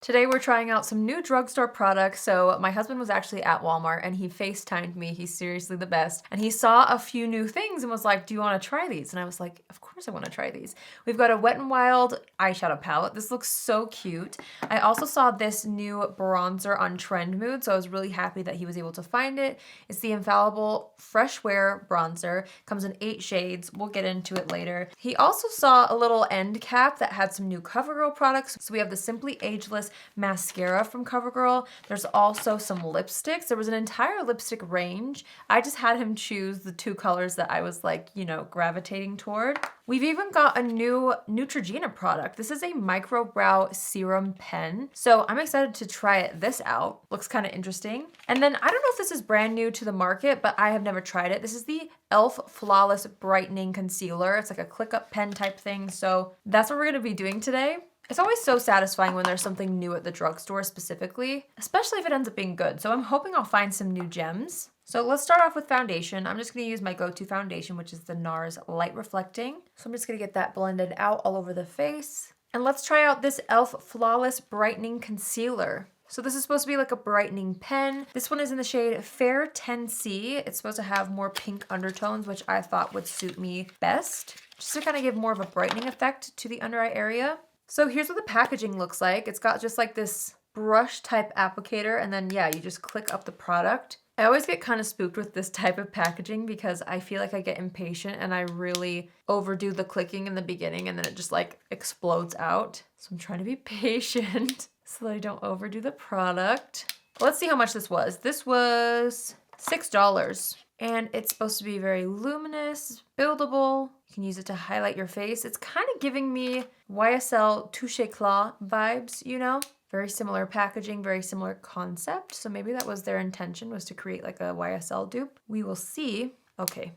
Today we're trying out some new drugstore products. So my husband was actually at Walmart and he FaceTimed me. He's seriously the best. And he saw a few new things and was like, do you want to try these? And I was like, of course I want to try these. We've got a Wet n Wild eyeshadow palette. This looks so cute. I also saw this new bronzer on Trend Mood, so I was really happy that he was able to find it. It's the Infallible Fresh Wear Bronzer. Comes in 8 shades. We'll get into it later. He also saw a little end cap that had some new CoverGirl products. So we have the Simply Ageless mascara from CoverGirl. There's also some lipsticks. There was an entire lipstick range. I just had him choose the 2 colors that I was like, you know, gravitating toward. We've even got a new Neutrogena product. This is a micro brow serum pen. So I'm excited to try this out. Looks kind of interesting. And then I don't know if this is brand new to the market, but I have never tried it. This is the e.l.f. Flawless Brightening Concealer. It's like a click up pen type thing. So that's what we're gonna be doing today. It's always so satisfying when there's something new at the drugstore specifically, especially if it ends up being good. So I'm hoping I'll find some new gems. So let's start off with foundation. I'm just gonna use my go-to foundation, which is the NARS Light Reflecting. So I'm just gonna get that blended out all over the face. And let's try out this e.l.f. Flawless Brightening Concealer. So this is supposed to be like a brightening pen. This one is in the shade Fair 10C. It's supposed to have more pink undertones, which I thought would suit me best, just to kind of give more of a brightening effect to the under eye area. So here's what the packaging looks like. It's got just like this brush type applicator, and then yeah, you just click up the product. I always get kind of spooked with this type of packaging because I feel like I get impatient and I really overdo the clicking in the beginning and then it just like explodes out. So I'm trying to be patient so that I don't overdo the product. Let's see how much this was. This was $6. And it's supposed to be very luminous, buildable. You can use it to highlight your face. It's kind of giving me YSL Touche Éclat vibes, you know? Very similar packaging, very similar concept. So maybe that was their intention, was to create like a YSL dupe. We will see. Okay.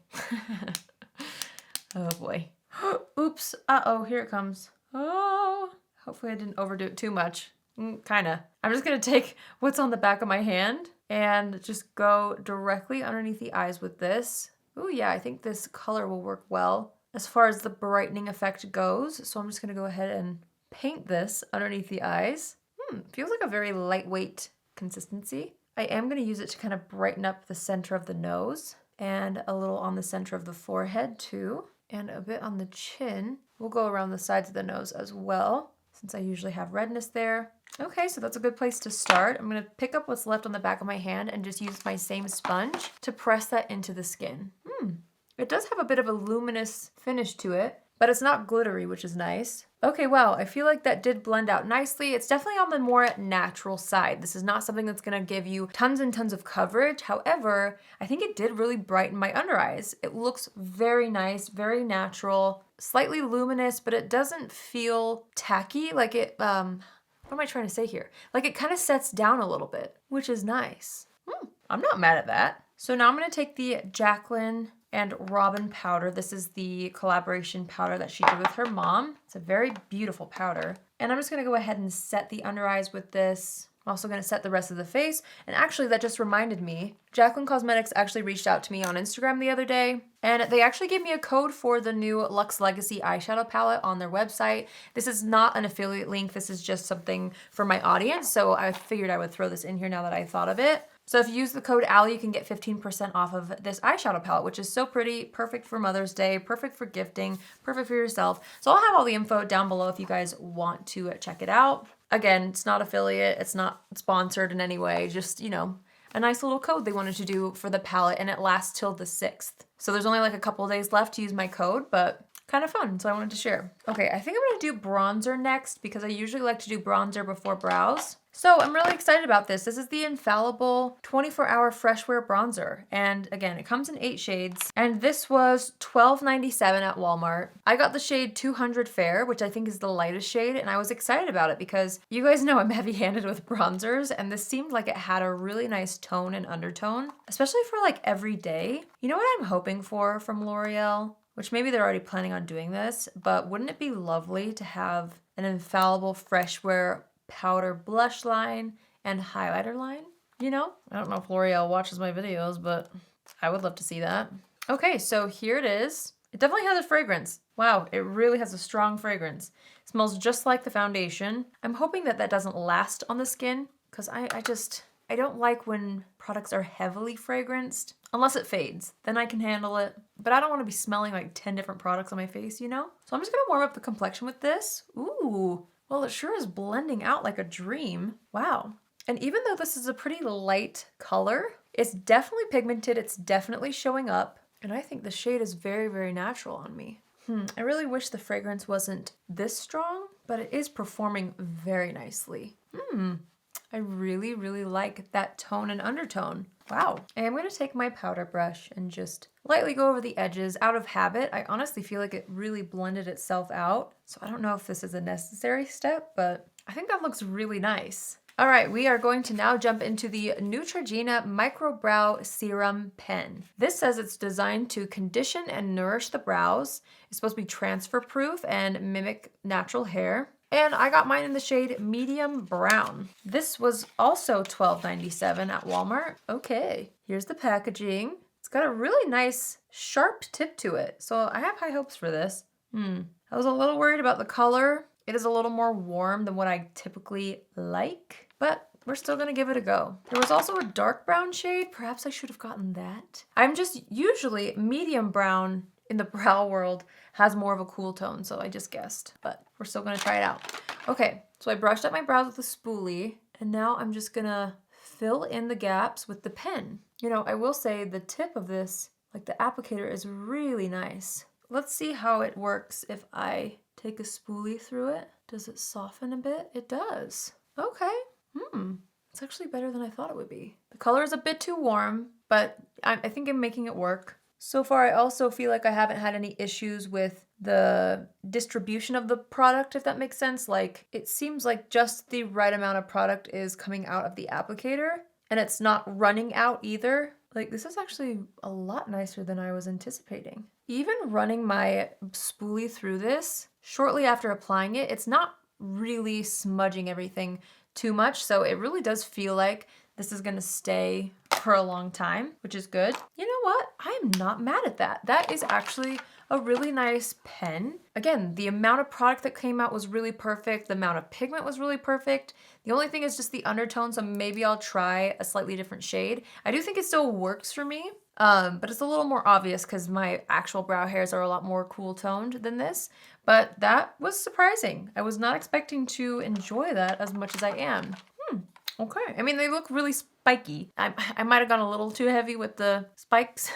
Oh boy. Oops. Uh-oh, here it comes. Oh, hopefully I didn't overdo it too much. Kinda. I'm just gonna take what's on the back of my hand and just go directly underneath the eyes with this. Oh yeah, I think this color will work well as far as the brightening effect goes. So I'm just gonna go ahead and paint this underneath the eyes. Feels like a very lightweight consistency. I am gonna use it to kind of brighten up the center of the nose and a little on the center of the forehead too, and a bit on the chin. We'll go around the sides of the nose as well, since I usually have redness there. Okay, so that's a good place to start. I'm gonna pick up what's left on the back of my hand and just use my same sponge to press that into the skin. It does have a bit of a luminous finish to it, but it's not glittery, which is nice. Okay, wow, I feel like that did blend out nicely. It's definitely on the more natural side. This is not something that's gonna give you tons and tons of coverage. However, I think it did really brighten my under eyes. It looks very nice, very natural, slightly luminous, but it doesn't feel tacky. Like it, what am I trying to say here? Like it kind of sets down a little bit, which is nice. I'm not mad at that. So now I'm gonna take the Jaclyn and Robin powder. This is the collaboration powder that she did with her mom. It's a very beautiful powder. And I'm just gonna go ahead and set the under eyes with this. I'm also gonna set the rest of the face. And actually that just reminded me, Jaclyn Cosmetics actually reached out to me on Instagram the other day, and they actually gave me a code for the new Luxe Legacy eyeshadow palette on their website. This is not an affiliate link, this is just something for my audience, so I figured I would throw this in here now that I thought of it. So if you use the code Allie, you can get 15% off of this eyeshadow palette, which is so pretty, perfect for Mother's Day, perfect for gifting, perfect for yourself. So I'll have all the info down below if you guys want to check it out. Again, it's not affiliate, it's not sponsored in any way, just, you know, a nice little code they wanted to do for the palette, and it lasts till the 6th. So there's only like a couple of days left to use my code, but kind of fun, so I wanted to share. Okay, I think I'm gonna do bronzer next because I usually like to do bronzer before brows. So I'm really excited about this. This is the Infallible 24-Hour Fresh Wear Bronzer. And again, it comes in 8 shades. And this was $12.97 at Walmart. I got the shade 200 Fair, which I think is the lightest shade. And I was excited about it because you guys know I'm heavy-handed with bronzers. And this seemed like it had a really nice tone and undertone, especially for like every day. You know what I'm hoping for from L'Oreal? Which maybe they're already planning on doing this, but wouldn't it be lovely to have an Infallible Fresh Wear powder blush line and highlighter line, you know? I don't know if L'Oreal watches my videos, but I would love to see that. Okay, so here it is. It definitely has a fragrance. Wow, it really has a strong fragrance. It smells just like the foundation. I'm hoping that that doesn't last on the skin because I don't like when products are heavily fragranced. Unless it fades, then I can handle it. But I don't want to be smelling like 10 different products on my face, you know? So I'm just gonna warm up the complexion with this. Ooh, well, it sure is blending out like a dream. Wow. And even though this is a pretty light color, it's definitely pigmented, it's definitely showing up. And I think the shade is very, very natural on me. I really wish the fragrance wasn't this strong, but it is performing very nicely. I really, really like that tone and undertone. Wow. And I'm gonna take my powder brush and just lightly go over the edges. Out of habit, I honestly feel like it really blended itself out. So I don't know if this is a necessary step, but I think that looks really nice. All right, we are going to now jump into the Neutrogena Micro Brow Serum Pen. This says it's designed to condition and nourish the brows. It's supposed to be transfer proof and mimic natural hair. And I got mine in the shade medium brown. This was also $12.97 at Walmart. Okay, here's the packaging. It's got a really nice sharp tip to it. So I have high hopes for this. I was a little worried about the color. It is a little more warm than what I typically like, but we're still gonna give it a go. There was also a dark brown shade. Perhaps I should have gotten that. I'm just usually medium brown in the brow world has more of a cool tone, so I just guessed, but we're still gonna try it out. Okay, so I brushed up my brows with a spoolie, and now I'm just gonna fill in the gaps with the pen. You know, I will say the tip of this, like the applicator, is really nice. Let's see how it works if I take a spoolie through it. Does it soften a bit? It does. Okay. It's actually better than I thought it would be. The color is a bit too warm, but I think I'm making it work. So far, I also feel like I haven't had any issues with the distribution of the product, if that makes sense. Like, it seems like just the right amount of product is coming out of the applicator, and it's not running out either. Like, this is actually a lot nicer than I was anticipating. Even running my spoolie through this, shortly after applying it, it's not really smudging everything too much, so it really does feel like this is gonna stay for a long time, which is good. You know what? I am not mad at that. That is actually a really nice pen. Again, the amount of product that came out was really perfect. The amount of pigment was really perfect. The only thing is just the undertone, so maybe I'll try a slightly different shade. I do think it still works for me, but it's a little more obvious because my actual brow hairs are a lot more cool toned than this. But that was surprising. I was not expecting to enjoy that as much as I am. Okay. I mean, they look really spiky. I might have gone a little too heavy with the spikes.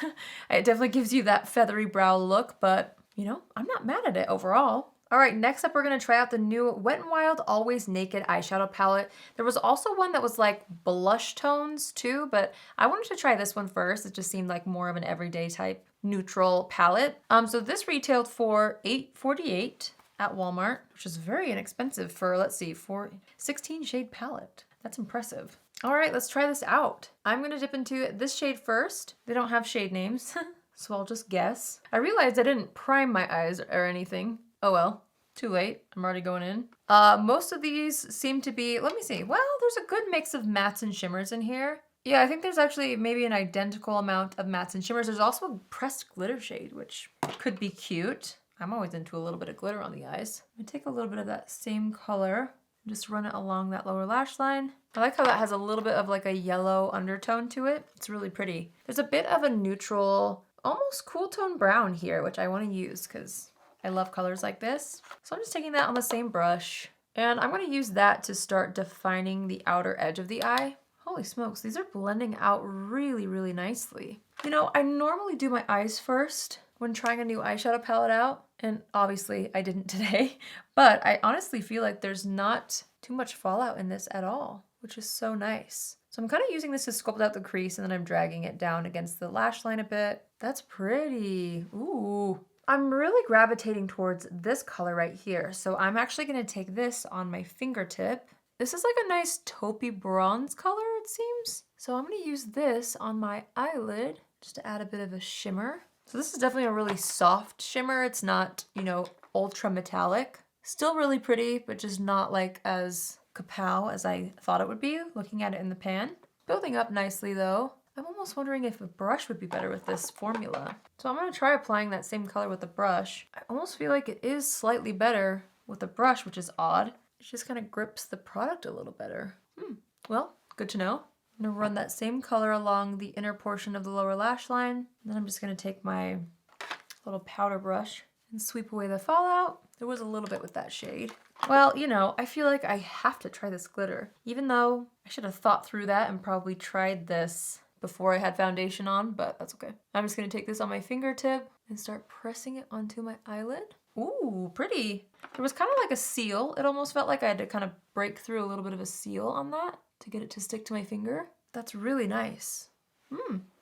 It definitely gives you that feathery brow look, but you know, I'm not mad at it overall. All right, next up, we're gonna try out the new Wet n Wild Always Naked eyeshadow palette. There was also one that was like blush tones too, but I wanted to try this one first. It just seemed like more of an everyday type neutral palette. So this retailed for $8.48 at Walmart, which is very inexpensive for, let's see, for 16 shade palette. That's impressive. All right, let's try this out. I'm gonna dip into this shade first. They don't have shade names, so I'll just guess. I realized I didn't prime my eyes or anything. Oh well, too late. I'm already going in. Most of these seem to be, let me see. Well, there's a good mix of mattes and shimmers in here. Yeah, I think there's actually maybe an identical amount of mattes and shimmers. There's also a pressed glitter shade, which could be cute. I'm always into a little bit of glitter on the eyes. I'm gonna take a little bit of that same color and just run it along that lower lash line. I like how that has a little bit of like a yellow undertone to it. It's really pretty. There's a bit of a neutral, almost cool tone brown here, which I want to use because I love colors like this. So I'm just taking that on the same brush, and I'm going to use that to start defining the outer edge of the eye. Holy smokes, these are blending out really, really nicely. You know, I normally do my eyes first when trying a new eyeshadow palette out, and obviously I didn't today, but I honestly feel like there's not too much fallout in this at all, which is so nice. So I'm kind of using this to sculpt out the crease, and then I'm dragging it down against the lash line a bit. That's pretty. Ooh. I'm really gravitating towards this color right here. So I'm actually gonna take this on my fingertip. This is like a nice taupey bronze color, it seems. So I'm gonna use this on my eyelid just to add a bit of a shimmer. So this is definitely a really soft shimmer. It's not, you know, ultra metallic. Still really pretty, but just not like as kapow as I thought it would be looking at it in the pan. Building up nicely though. I'm almost wondering if a brush would be better with this formula. So I'm gonna try applying that same color with the brush. I almost feel like it is slightly better with the brush, which is odd. It just kind of grips the product a little better. Well, good to know. I'm gonna run that same color along the inner portion of the lower lash line. And then I'm just gonna take my little powder brush and sweep away the fallout. There was a little bit with that shade. Well, you know, I feel like I have to try this glitter, even though I should have thought through that and probably tried this before I had foundation on, but that's okay. I'm just gonna take this on my fingertip and start pressing it onto my eyelid. Ooh, pretty. There was kind of like a seal. It almost felt like I had to kind of break through a little bit of a seal on that to get it to stick to my finger. That's really nice.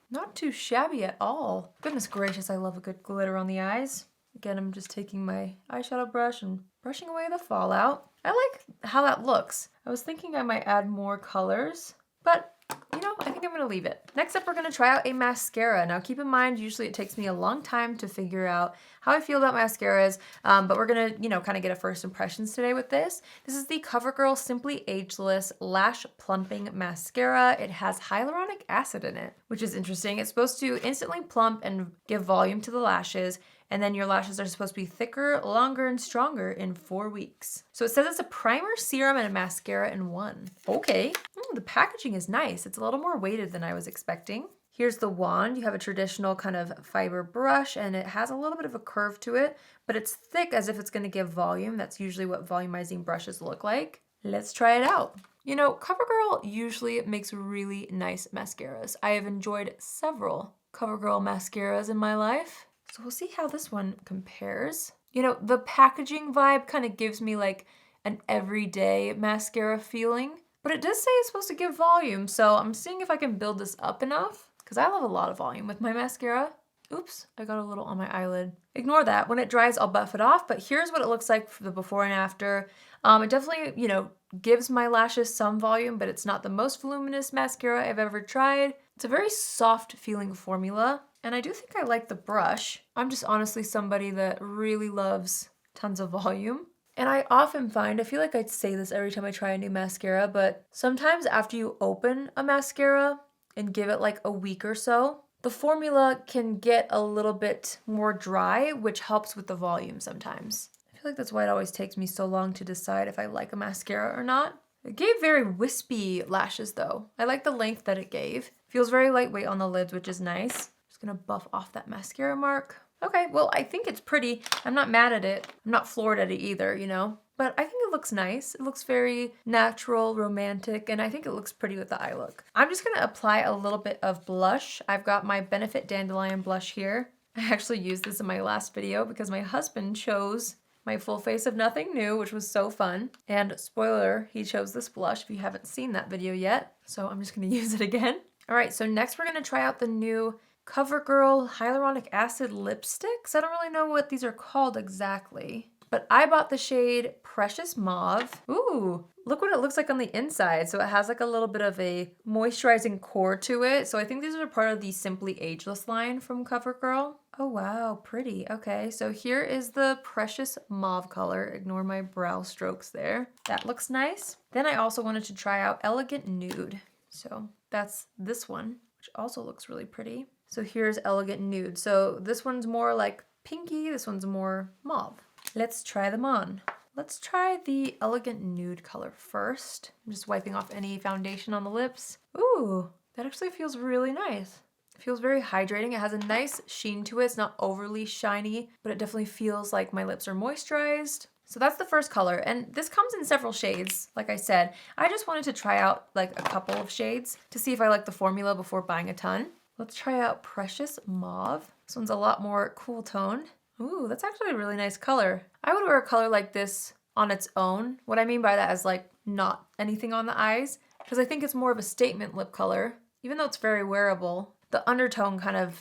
Not too shabby at all. Goodness gracious, I love a good glitter on the eyes. Again, I'm just taking my eyeshadow brush and brushing away the fallout. I like how that looks. I was thinking I might add more colors, but you know, I think I'm gonna leave it. Next up, we're gonna try out a mascara. Now keep in mind, usually it takes me a long time to figure out how I feel about mascaras, but we're gonna, you know, kind of get a first impressions today with this. This is the CoverGirl Simply Ageless Lash Plumping Mascara. It has hyaluronic acid in it, which is interesting. It's supposed to instantly plump and give volume to the lashes, and then your lashes are supposed to be thicker, longer, and stronger in 4 weeks. So it says it's a primer, serum, and a mascara in one. Okay. The packaging is nice. It's a little more weighted than I was expecting. Here's the wand. You have a traditional kind of fiber brush, and it has a little bit of a curve to it, but it's thick as if it's going to give volume. That's usually what volumizing brushes look like. Let's try it out. You know, CoverGirl usually makes really nice mascaras. I have enjoyed several CoverGirl mascaras in my life. So we'll see how this one compares. You know, the packaging vibe kind of gives me like an everyday mascara feeling, but it does say it's supposed to give volume, so I'm seeing if I can build this up enough, because I love a lot of volume with my mascara. Oops, I got a little on my eyelid. Ignore that. When it dries, I'll buff it off, but here's what it looks like for the before and after. It definitely, you know, gives my lashes some volume, but it's not the most voluminous mascara I've ever tried. It's a very soft feeling formula, and I do think I like the brush. I'm just honestly somebody that really loves tons of volume. And I often find, I feel like I'd say this every time I try a new mascara, but sometimes after you open a mascara and give it like a week or so, the formula can get a little bit more dry, which helps with the volume sometimes. I feel like that's why it always takes me so long to decide if I like a mascara or not. It gave very wispy lashes though. I like the length that it gave. Feels very lightweight on the lids, which is nice. Just gonna buff off that mascara mark. Okay, well, I think it's pretty. I'm not mad at it. I'm not floored at it either, you know? But I think it looks nice. It looks very natural, romantic, and I think it looks pretty with the eye look. I'm just gonna apply a little bit of blush. I've got my Benefit Dandelion blush here. I actually used this in my last video because my husband chose my Full Face of Nothing New, which was so fun. And spoiler, he chose this blush if you haven't seen that video yet. So I'm just gonna use it again. All right, so next we're gonna try out the new CoverGirl Hyaluronic Acid Lipsticks. I don't really know what these are called exactly, but I bought the shade Precious Mauve. Ooh, look what it looks like on the inside. So it has like a little bit of a moisturizing core to it. So I think these are part of the Simply Ageless line from CoverGirl. Oh wow, pretty. Okay, so here is the Precious Mauve color. Ignore my brow strokes there. That looks nice. Then I also wanted to try out Elegant Nude. So that's this one, which also looks really pretty. So here's Elegant Nude. So this one's more like pinky, this one's more mauve. Let's try them on. Let's try the Elegant Nude color first. I'm just wiping off any foundation on the lips. Ooh, that actually feels really nice. It feels very hydrating. It has a nice sheen to it. It's not overly shiny, but it definitely feels like my lips are moisturized. So that's the first color, and this comes in several shades, like I said. I just wanted to try out like a couple of shades to see if I like the formula before buying a ton. Let's try out Precious Mauve. This one's a lot more cool toned. Ooh, that's actually a really nice color. I would wear a color like this on its own. What I mean by that is like not anything on the eyes, because I think it's more of a statement lip color. Even though it's very wearable, the undertone kind of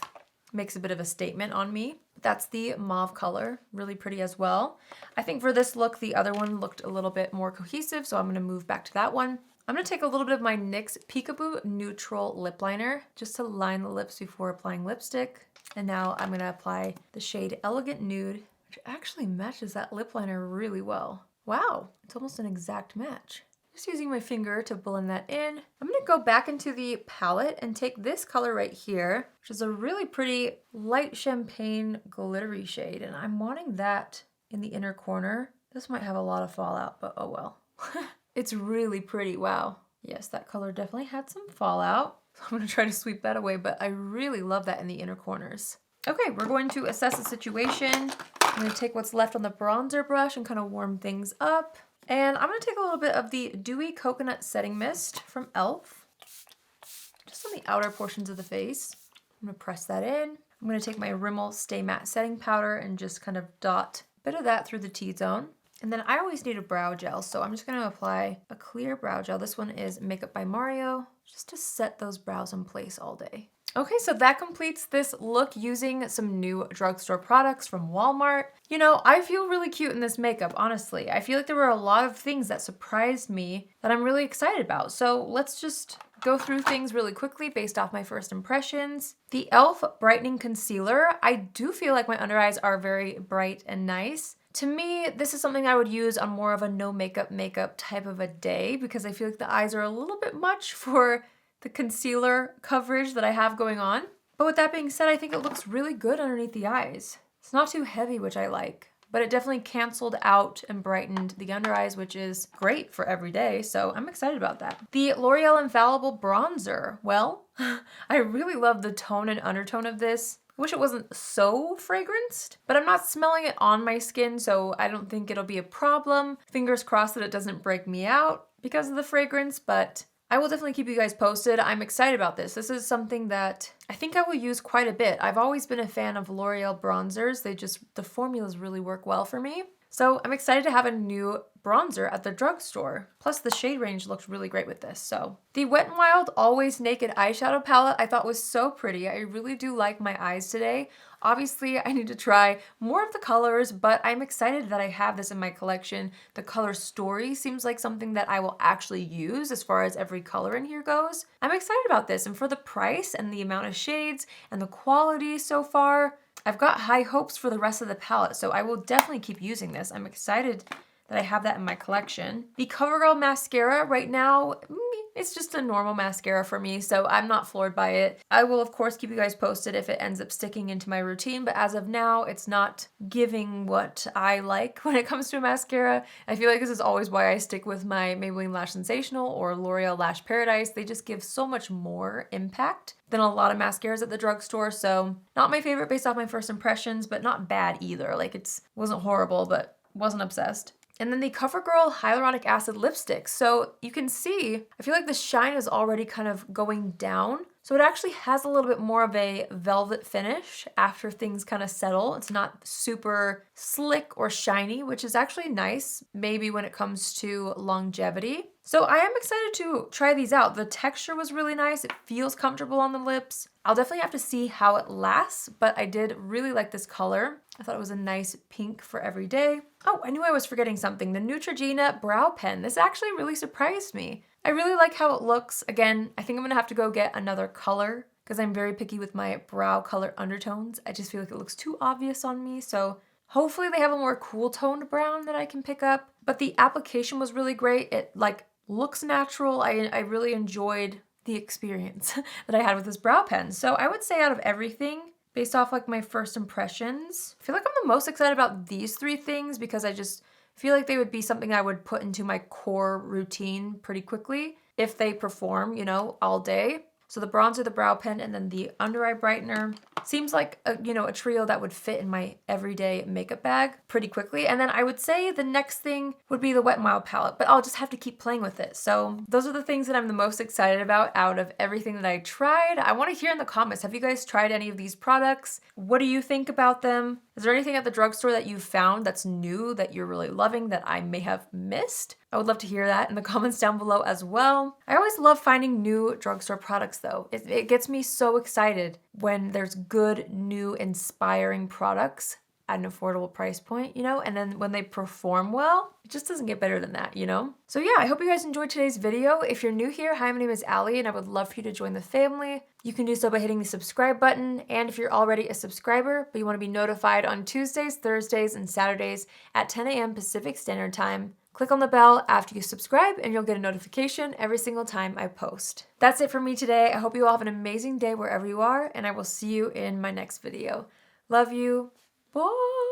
makes a bit of a statement on me. That's the mauve color, really pretty as well. I think for this look, the other one looked a little bit more cohesive, so I'm gonna move back to that one. I'm gonna take a little bit of my NYX Peekaboo Neutral Lip Liner just to line the lips before applying lipstick. And now I'm gonna apply the shade Elegant Nude, which actually matches that lip liner really well. Wow, it's almost an exact match. Just using my finger to blend that in. I'm gonna go back into the palette and take this color right here, which is a really pretty light champagne glittery shade, and I'm wanting that in the inner corner. This might have a lot of fallout, but oh well. It's really pretty, wow. Yes, that color definitely had some fallout. I'm gonna try to sweep that away, but I really love that in the inner corners. Okay, we're going to assess the situation. I'm gonna take what's left on the bronzer brush and kind of warm things up. And I'm gonna take a little bit of the Dewy Coconut Setting Mist from e.l.f. just on the outer portions of the face. I'm gonna press that in. I'm gonna take my Rimmel Stay Matte Setting Powder and just kind of dot a bit of that through the T-zone. And then I always need a brow gel, so I'm just gonna apply a clear brow gel. This one is Makeup by Mario, just to set those brows in place all day. Okay, so that completes this look using some new drugstore products from Walmart. You know, I feel really cute in this makeup, honestly. I feel like there were a lot of things that surprised me that I'm really excited about. So let's just go through things really quickly based off my first impressions. The e.l.f. Brightening Concealer, I do feel like my under eyes are very bright and nice. To me, this is something I would use on more of a no makeup type of a day because I feel like the eyes are a little bit much for the concealer coverage that I have going on. But with that being said, I think it looks really good underneath the eyes. It's not too heavy, which I like, but it definitely canceled out and brightened the under eyes, which is great for every day, so I'm excited about that. The L'Oreal Infallible Bronzer. Well, I really love the tone and undertone of this. I wish it wasn't so fragranced, but I'm not smelling it on my skin, so I don't think it'll be a problem. Fingers crossed that it doesn't break me out because of the fragrance, but I will definitely keep you guys posted. I'm excited about this. This is something that I think I will use quite a bit. I've always been a fan of L'Oreal bronzers. The formulas really work well for me. So I'm excited to have a new bronzer at the drugstore. Plus the shade range looked really great with this, so. The Wet n Wild Always Naked eyeshadow palette I thought was so pretty. I really do like my eyes today. Obviously, I need to try more of the colors, but I'm excited that I have this in my collection. The color story seems like something that I will actually use as far as every color in here goes. I'm excited about this, and for the price and the amount of shades and the quality so far, I've got high hopes for the rest of the palette, so I will definitely keep using this. I'm excited that I have that in my collection. The CoverGirl mascara right now, it's just a normal mascara for me, so I'm not floored by it. I will of course keep you guys posted if it ends up sticking into my routine, but as of now, it's not giving what I like when it comes to a mascara. I feel like this is always why I stick with my Maybelline Lash Sensational or L'Oreal Lash Paradise. They just give so much more impact than a lot of mascaras at the drugstore, so not my favorite based off my first impressions, but not bad either. Like it wasn't horrible, but wasn't obsessed. And then the CoverGirl Hyaluronic Acid Lipstick. So you can see, I feel like the shine is already kind of going down. So it actually has a little bit more of a velvet finish after things kind of settle. It's not super slick or shiny, which is actually nice, maybe when it comes to longevity. So I am excited to try these out. The texture was really nice. It feels comfortable on the lips. I'll definitely have to see how it lasts, but I did really like this color. I thought it was a nice pink for every day. Oh, I knew I was forgetting something. The Neutrogena Brow Pen. This actually really surprised me. I really like how it looks. Again, I think I'm gonna have to go get another color because I'm very picky with my brow color undertones. I just feel like it looks too obvious on me, so hopefully they have a more cool toned brown that I can pick up. But the application was really great. It like looks natural. I really enjoyed the experience that I had with this brow pen. So I would say out of everything, based off like my first impressions, I feel like I'm the most excited about these three things because I just feel like they would be something I would put into my core routine pretty quickly if they perform, you know, all day. So the bronzer, the brow pen, and then the under eye brightener seems like a trio that would fit in my everyday makeup bag pretty quickly. And then I would say the next thing would be the Wet n Wild palette, but I'll just have to keep playing with it. So those are the things that I'm the most excited about out of everything that I tried. I want to hear in the comments, have you guys tried any of these products? What do you think about them? Is there anything at the drugstore that you found that's new that you're really loving that I may have missed? I would love to hear that in the comments down below as well. I always love finding new drugstore products though. It gets me so excited when there's good, new, inspiring products at an affordable price point, you know? And then when they perform well, it just doesn't get better than that, you know? So yeah, I hope you guys enjoyed today's video. If you're new here, hi, my name is Allie, and I would love for you to join the family. You can do so by hitting the subscribe button, and if you're already a subscriber, but you want to be notified on Tuesdays, Thursdays, and Saturdays at 10 a.m. Pacific Standard Time, Click on the bell after you subscribe and you'll get a notification every single time I post. That's it for me today. I hope you all have an amazing day wherever you are, and I will see you in my next video. Love you. Bye.